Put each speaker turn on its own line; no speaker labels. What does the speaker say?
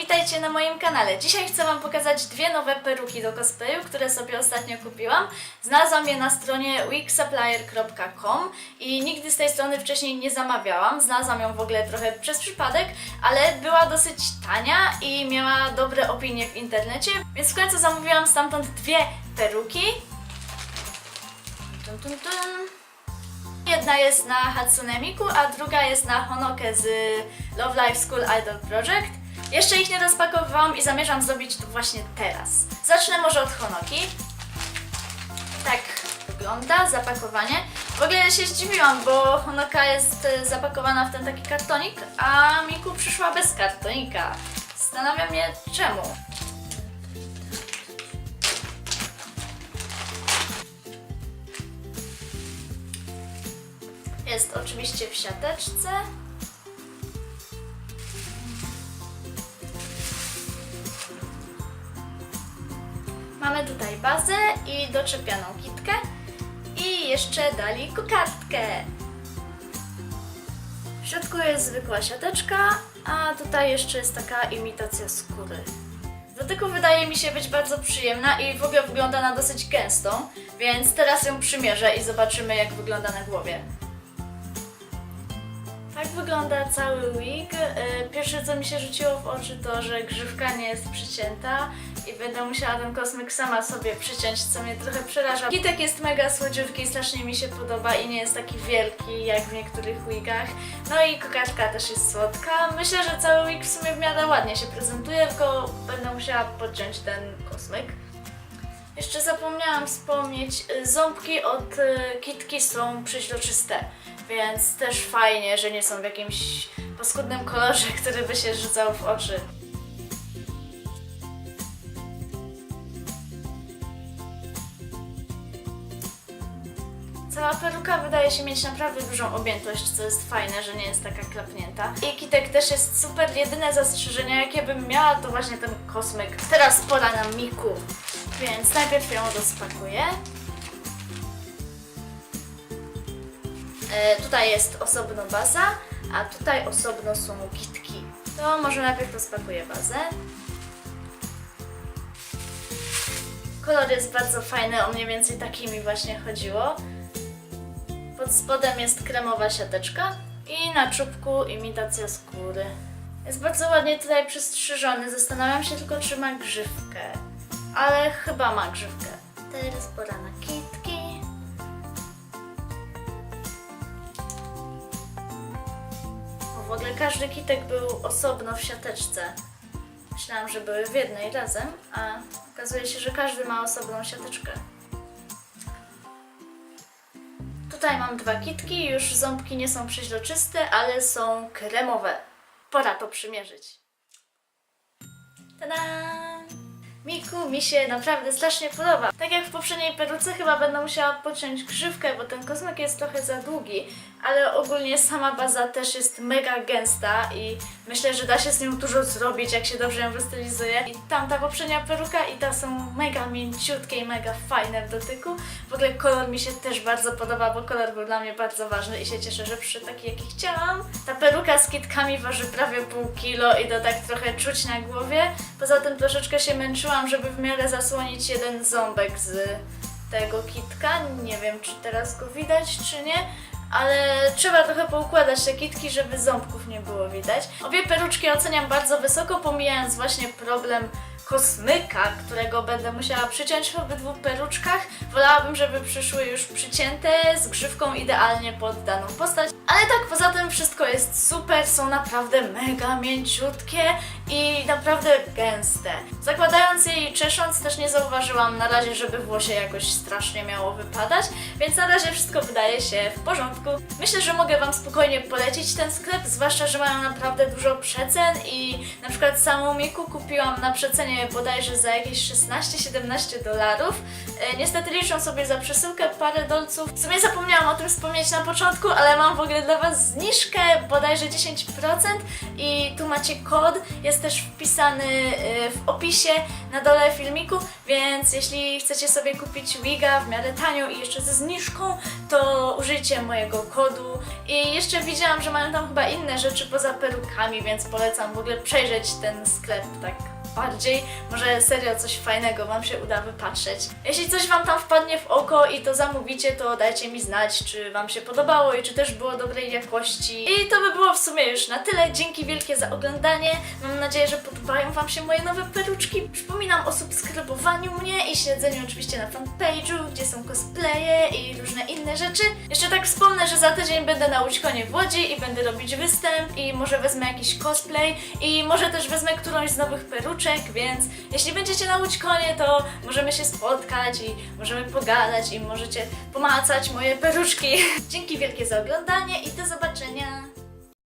witajcie na moim kanale. Dzisiaj chcę Wam pokazać dwie nowe peruki do cosplayu, które sobie ostatnio kupiłam. Znalazłam je na stronie wigsupplier.com i nigdy z tej strony wcześniej nie zamawiałam. Znalazłam ją w ogóle trochę przez przypadek, ale była dosyć tania i miała dobre opinie w internecie, więc w końcu zamówiłam stamtąd dwie peruki. Jedna jest na Hatsune Miku, a druga jest na Honokę z Love Live School Idol Project. Jeszcze ich nie rozpakowałam i zamierzam zrobić to właśnie teraz. Zacznę może od Honoki. Tak wygląda zapakowanie. W ogóle się zdziwiłam, bo Honoka jest zapakowana w ten taki kartonik, a Miku przyszła bez kartonika. Zastanawiam się czemu. Jest oczywiście w siateczce. Mamy tutaj bazę i doczepianą kitkę. I jeszcze dali kokardkę. W środku jest zwykła siateczka, a tutaj jeszcze jest taka imitacja skóry. W dotyku wydaje mi się być bardzo przyjemna i w ogóle wygląda na dosyć gęstą, więc teraz ją przymierzę i zobaczymy, jak wygląda na głowie. Tak wygląda cały wig. Pierwsze, co mi się rzuciło w oczy, to, że grzywka nie jest przycięta i będę musiała ten kosmyk sama sobie przyciąć, co mnie trochę przeraża. Kitek jest mega słodziutki i strasznie mi się podoba i nie jest taki wielki jak w niektórych wigach. No i kokardka też jest słodka. Myślę, że cały wig w sumie w miarę ładnie się prezentuje, tylko będę musiała podciąć ten kosmyk. Jeszcze zapomniałam wspomnieć, ząbki od kitki są przeźroczyste, więc też fajnie, że nie są w jakimś paskudnym kolorze, który by się rzucał w oczy. Cała peruka wydaje się mieć naprawdę dużą objętość, co jest fajne, że nie jest taka klapnięta. I kitek też jest super. Jedyne zastrzeżenia, jakie bym miała, to właśnie ten kosmyk. Teraz pora na Miku, więc najpierw ją rozpakuję. Tutaj jest osobno baza, a tutaj osobno są kitki. To może najpierw rozpakuję bazę. Kolor jest bardzo fajny, o mniej więcej taki mi właśnie chodziło. Pod spodem jest kremowa siateczka i na czubku imitacja skóry. Jest bardzo ładnie tutaj przystrzyżony, zastanawiam się tylko, czy ma grzywkę. Ale chyba ma grzywkę. Teraz pora na kitki. W ogóle każdy kitek był osobno w siateczce. Myślałam, że były w jednej razem, a okazuje się, że każdy ma osobną siateczkę. Tutaj mam dwa kitki, już ząbki nie są przeźroczyste, ale są kremowe. Pora to przymierzyć. Tada! Miku mi się naprawdę strasznie podoba. Tak jak w poprzedniej peruce, chyba będę musiała podciąć grzywkę, bo ten kosmyk jest trochę za długi, ale ogólnie sama baza też jest mega gęsta i myślę, że da się z nią dużo zrobić, jak się dobrze ją wystylizuje. I tamta poprzednia peruka i ta są mega mięciutkie i mega fajne w dotyku. W ogóle kolor mi się też bardzo podoba, bo kolor był dla mnie bardzo ważny i się cieszę, że przyszedł taki, jaki chciałam. Ta peruka z kitkami waży prawie pół kilo i to tak trochę czuć na głowie. Poza tym troszeczkę się męczyłam, żeby w miarę zasłonić jeden ząbek z tego kitka. Nie wiem, czy teraz go widać, czy nie, ale trzeba trochę poukładać te kitki, żeby ząbków nie było widać. Obie peruczki oceniam bardzo wysoko, pomijając właśnie problem kosmyka, którego będę musiała przyciąć w obydwu peruczkach. Wolałabym, żeby przyszły już przycięte, z grzywką idealnie pod daną postać. Ale tak, poza tym wszystko jest super, są naprawdę mega mięciutkie i naprawdę gęste. Zakładając je i czesząc też nie zauważyłam na razie, żeby włosie jakoś strasznie miało wypadać, więc na razie wszystko wydaje się w porządku. Myślę, że mogę Wam spokojnie polecić ten sklep, zwłaszcza, że mają naprawdę dużo przecen i na przykład samą Miku kupiłam na przecenie bodajże za jakieś 16-17 dolarów. Niestety liczą sobie za przesyłkę parę dolców. W sumie zapomniałam o tym wspomnieć na początku, ale mam w ogóle dla Was zniżkę bodajże 10% i tu macie kod. Jest jest też wpisany w opisie na dole filmiku, więc jeśli chcecie sobie kupić wiga w miarę tanio i jeszcze ze zniżką, to użyjcie mojego kodu. I jeszcze widziałam, że mają tam chyba inne rzeczy poza perukami, więc polecam w ogóle przejrzeć ten sklep tak bardziej. Może serio coś fajnego Wam się uda wypatrzeć. Jeśli coś Wam tam wpadnie w oko i to zamówicie, to dajcie mi znać, czy Wam się podobało i czy też było dobrej jakości. I to by było w sumie już na tyle. Dzięki wielkie za oglądanie. Mam nadzieję, że podobają Wam się moje nowe peruczki. Przypominam o subskrybowaniu mnie i śledzeniu oczywiście na fanpage'u, gdzie są cosplaye i różne inne rzeczy. Jeszcze tak wspomnę, że za tydzień będę na Łódźkonie w Łodzi i będę robić występ i może wezmę jakiś cosplay i może też wezmę którąś z nowych peruczek, więc jeśli będziecie na Łódźkonie, to możemy się spotkać i możemy pogadać i możecie pomacać moje peruczki. Dzięki wielkie za oglądanie i do zobaczenia!